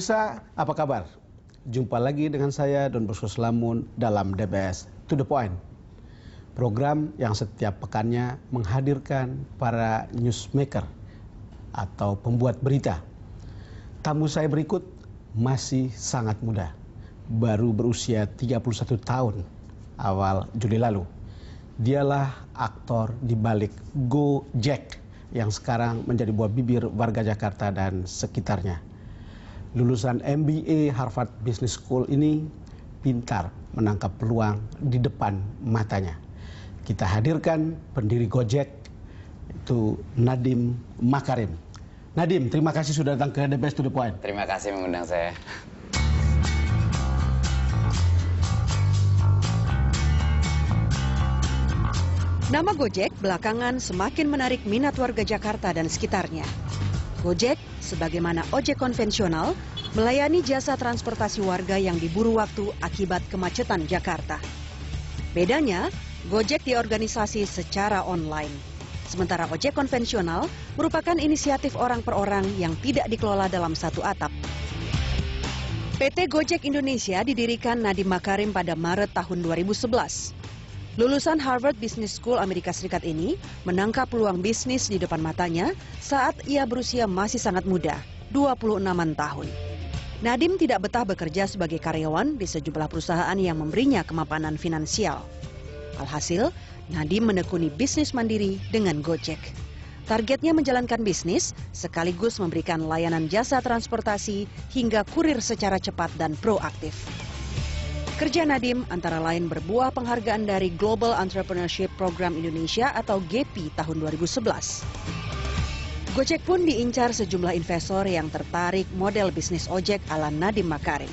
Pemirsa, apa kabar? Jumpa lagi dengan saya Don Bosco Slamun dalam DBS To The Point. Program yang setiap pekannya menghadirkan para newsmaker atau pembuat berita. Tamu saya berikut masih sangat muda, baru berusia 31 tahun awal Juli lalu. Dialah aktor di balik Gojek yang sekarang menjadi buah bibir warga Jakarta dan sekitarnya. Lulusan MBA Harvard Business School ini pintar menangkap peluang di depan matanya. Kita hadirkan pendiri Gojek, itu Nadiem Makarim. Nadiem, terima kasih sudah datang ke DBS To The Point. Terima kasih mengundang saya. Nama Gojek belakangan semakin menarik minat warga Jakarta dan sekitarnya. Gojek, sebagaimana ojek konvensional, melayani jasa transportasi warga yang diburu waktu akibat kemacetan Jakarta. Bedanya, Gojek diorganisasi secara online. Sementara ojek konvensional merupakan inisiatif orang per orang yang tidak dikelola dalam satu atap. PT Gojek Indonesia didirikan Nadiem Makarim pada Maret tahun 2011. Lulusan Harvard Business School Amerika Serikat ini menangkap peluang bisnis di depan matanya saat ia berusia masih sangat muda, 26-an tahun. Nadiem tidak betah bekerja sebagai karyawan di sejumlah perusahaan yang memberinya kemapanan finansial. Alhasil, Nadiem menekuni bisnis mandiri dengan Gojek. Targetnya menjalankan bisnis sekaligus memberikan layanan jasa transportasi hingga kurir secara cepat dan proaktif. Kerja Nadiem antara lain berbuah penghargaan dari Global Entrepreneurship Program Indonesia atau GEPI tahun 2011. Gojek pun diincar sejumlah investor yang tertarik model bisnis ojek ala Nadiem Makarim.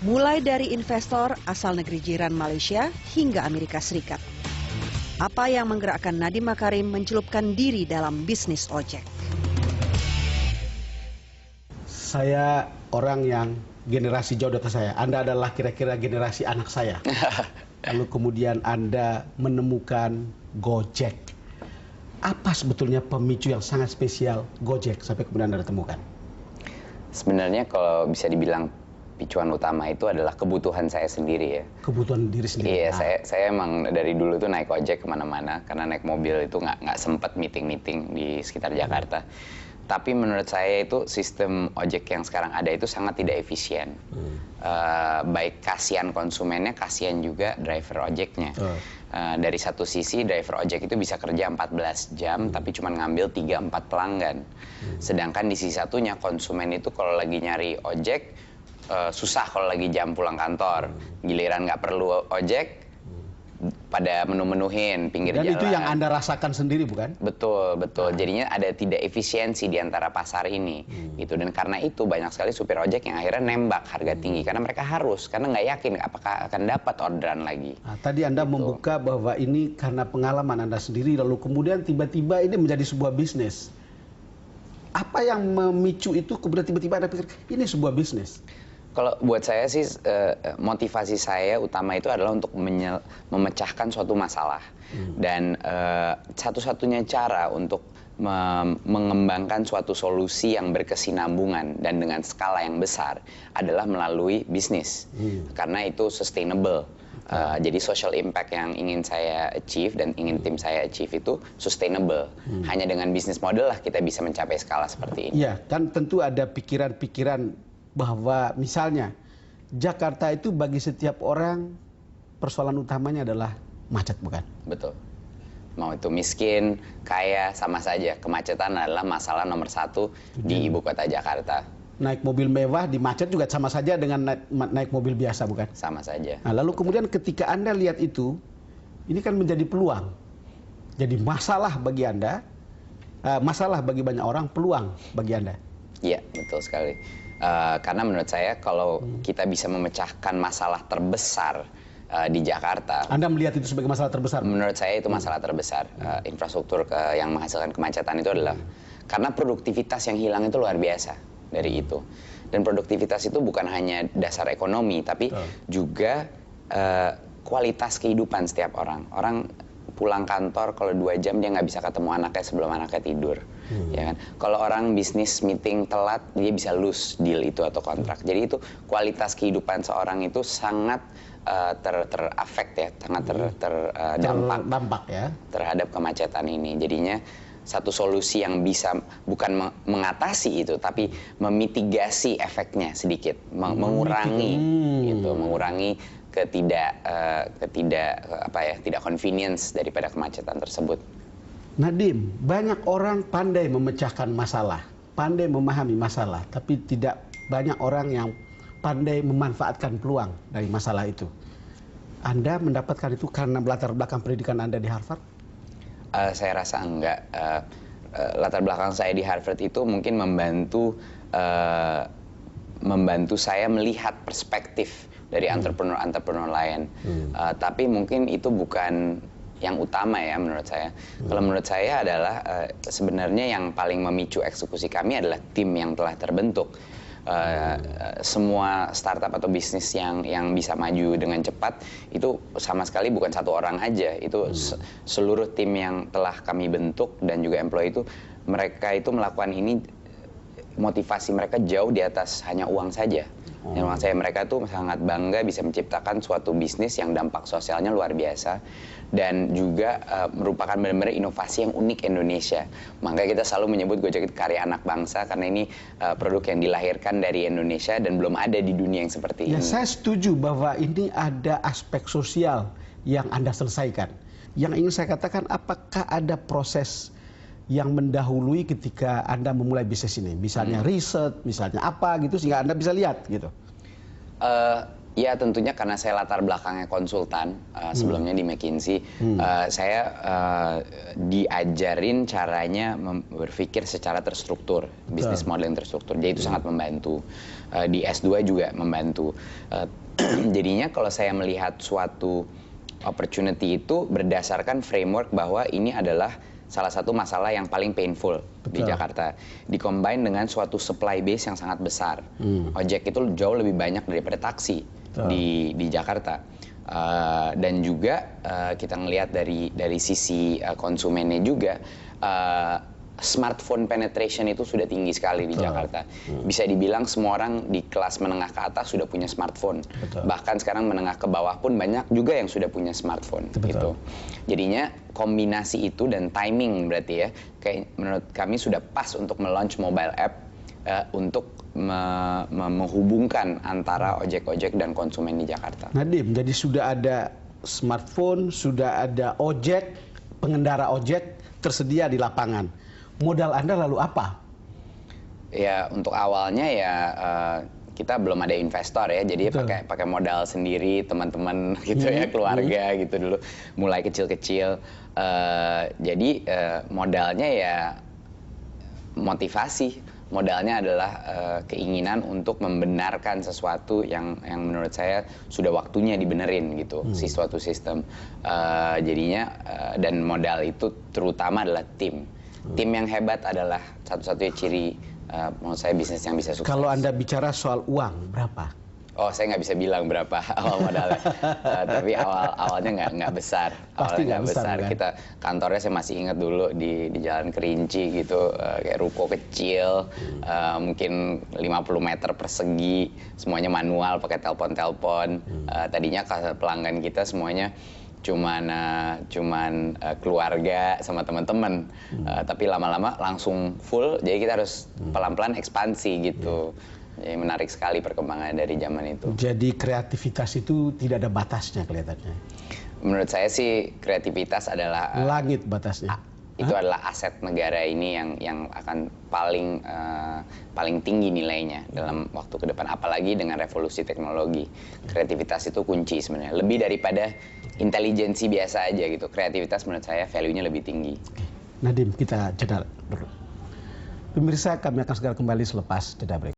Mulai dari investor asal negeri jiran Malaysia hingga Amerika Serikat. Apa yang menggerakkan Nadiem Makarim mencelupkan diri dalam bisnis ojek? Saya orang yang generasi jauh di atas saya. Anda adalah kira-kira generasi anak saya. Lalu kemudian Anda menemukan Gojek. Apa sebetulnya pemicu yang sangat spesial Gojek sampai kemudian Anda temukan? Sebenarnya kalau bisa dibilang picuan utama itu adalah kebutuhan saya sendiri ya. Kebutuhan diri sendiri? Iya, saya emang dari dulu tuh naik ojek kemana-mana. Karena naik mobil itu nggak sempet meeting-meeting di sekitar Jakarta. Tapi menurut saya itu sistem ojek yang sekarang ada itu sangat tidak efisien. Baik kasihan konsumennya, kasihan juga driver ojeknya. Dari satu sisi driver ojek itu bisa kerja 14 jam tapi cuma ngambil 3-4 pelanggan. Sedangkan di sisi satunya konsumen itu kalau lagi nyari ojek susah kalau lagi jam pulang kantor. Giliran nggak perlu ojek pada menu-menuhin pinggir jalan. Dan itu yang Anda rasakan sendiri bukan? Betul, betul. Jadinya ada tidak efisiensi di antara pasar ini. Gitu. Dan karena itu banyak sekali supir ojek yang akhirnya nembak harga tinggi. Karena mereka harus, karena nggak yakin apakah akan dapat orderan lagi. Nah, tadi Anda gitu. membuka bahwa ini karena pengalaman Anda sendiri, lalu kemudian tiba-tiba ini menjadi sebuah bisnis. Apa yang memicu itu kemudian tiba-tiba Anda pikir, ini sebuah bisnis? Kalau buat saya sih motivasi saya utama itu adalah untuk memecahkan suatu masalah. Dan satu-satunya cara untuk mengembangkan suatu solusi yang berkesinambungan dan dengan skala yang besar adalah melalui bisnis. Karena itu sustainable. Jadi social impact yang ingin saya achieve dan ingin tim saya achieve itu sustainable. Hanya dengan bisnis model lah kita bisa mencapai skala seperti ini. Iya, kan tentu ada pikiran-pikiran bahwa misalnya Jakarta itu bagi setiap orang persoalan utamanya adalah macet, bukan? Betul. Mau itu miskin, kaya, sama saja. Kemacetan adalah masalah nomor satu di ibu kota Jakarta. Naik mobil mewah di macet juga sama saja dengan naik mobil biasa, bukan? Sama saja. Nah, lalu kemudian ketika Anda lihat itu, ini kan menjadi peluang. Jadi masalah bagi Anda, masalah bagi banyak orang, peluang bagi Anda. Iya, betul sekali. Karena menurut saya kalau kita bisa memecahkan masalah terbesar di Jakarta. Anda melihat itu sebagai masalah terbesar? Menurut saya itu masalah terbesar. Infrastruktur yang menghasilkan kemacetan itu adalah karena produktivitas yang hilang itu luar biasa dari itu. Dan produktivitas itu bukan hanya dasar ekonomi, tapi juga kualitas kehidupan setiap orang. Orang pulang kantor kalau 2 jam dia nggak bisa ketemu anaknya sebelum anaknya tidur, ya kan? Kalau orang bisnis meeting telat, dia bisa lose deal itu atau kontrak. Jadi itu kualitas kehidupan seorang itu sangat terafek ya, sangat terdampak ya terhadap kemacetan ini. Jadinya satu solusi yang bisa bukan mengatasi itu, tapi memitigasi efeknya sedikit, mengurangi gitu, mengurangi tidak convenience daripada kemacetan tersebut. Nadim, banyak orang pandai memecahkan masalah, pandai memahami masalah, tapi tidak banyak orang yang pandai memanfaatkan peluang dari masalah itu. Anda mendapatkan itu karena latar belakang pendidikan Anda di Harvard? Saya rasa enggak. Latar belakang saya di Harvard itu mungkin membantu saya melihat perspektif dari entrepreneur lain. Tapi mungkin itu bukan yang utama ya menurut saya. Kalau menurut saya adalah sebenarnya yang paling memicu eksekusi kami adalah tim yang telah terbentuk. Semua startup atau bisnis yang bisa maju dengan cepat itu sama sekali bukan satu orang aja, itu seluruh tim yang telah kami bentuk dan juga employee itu, mereka itu melakukan ini, motivasi mereka jauh di atas hanya uang saja. Dan uang saya, mereka tuh sangat bangga bisa menciptakan suatu bisnis yang dampak sosialnya luar biasa dan juga merupakan benar-benar inovasi yang unik Indonesia. Makanya kita selalu menyebut Gojek itu karya anak bangsa karena ini produk yang dilahirkan dari Indonesia dan belum ada di dunia yang seperti ini. Saya setuju bahwa ini ada aspek sosial yang Anda selesaikan. Yang ingin saya katakan, apakah ada proses yang mendahului ketika Anda memulai bisnis ini? Misalnya riset, misalnya apa gitu, sehingga Anda bisa lihat gitu. Ya tentunya karena saya latar belakangnya konsultan, sebelumnya di McKinsey, saya diajarin caranya berpikir secara terstruktur, bisnis model yang terstruktur. Jadi itu sangat membantu. Di S2 juga membantu. Jadinya kalau saya melihat suatu opportunity itu berdasarkan framework bahwa ini adalah salah satu masalah yang paling painful di Jakarta, dikombin dengan suatu supply base yang sangat besar. Ojek itu jauh lebih banyak daripada taksi di Jakarta. Dan juga kita ngelihat dari sisi konsumennya juga, smartphone penetration itu sudah tinggi sekali di Jakarta. Bisa dibilang semua orang di kelas menengah ke atas sudah punya smartphone. Bahkan sekarang menengah ke bawah pun banyak juga yang sudah punya smartphone. Gitu. Jadinya kombinasi itu dan timing berarti ya, kayak menurut kami sudah pas untuk melaunch mobile app untuk menghubungkan antara ojek-ojek dan konsumen di Jakarta. Nadim, jadi sudah ada smartphone, sudah ada ojek, pengendara ojek tersedia di lapangan. Modal Anda lalu apa? Ya untuk awalnya ya kita belum ada investor ya, jadi pakai modal sendiri, teman-teman gitu ya, keluarga gitu dulu, mulai kecil-kecil. Jadi modalnya ya motivasi, modalnya adalah keinginan untuk membenarkan sesuatu yang menurut saya sudah waktunya dibenerin gitu, suatu sistem. Jadinya dan modal itu terutama adalah tim. Tim yang hebat adalah satu-satunya ciri menurut saya bisnis yang bisa sukses. Kalau Anda bicara soal uang, berapa? Oh, saya nggak bisa bilang berapa awal modalnya, tapi awalnya nggak besar. Pasti nggak besar. Kan? Kita kantornya saya masih ingat dulu di Jalan Kerinci gitu, kayak ruko kecil, mungkin 50 meter persegi, semuanya manual pakai telepon. Tadinya pelanggan kita semuanya cuman keluarga sama teman-teman, tapi lama-lama langsung full, jadi kita harus pelan-pelan ekspansi gitu. Jadi menarik sekali perkembangan dari zaman itu. Jadi kreativitas itu tidak ada batasnya kelihatannya. Menurut saya sih kreativitas adalah langit batasnya. Itu adalah aset negara ini yang akan paling tinggi nilainya dalam waktu ke depan, apalagi dengan revolusi teknologi. Kreativitas itu kunci sebenarnya, lebih daripada intelijensi biasa aja gitu. Kreativitas menurut saya value-nya lebih tinggi. Nadim, kita jeda dulu. Pemirsa, kami akan segera kembali selepas jeda break.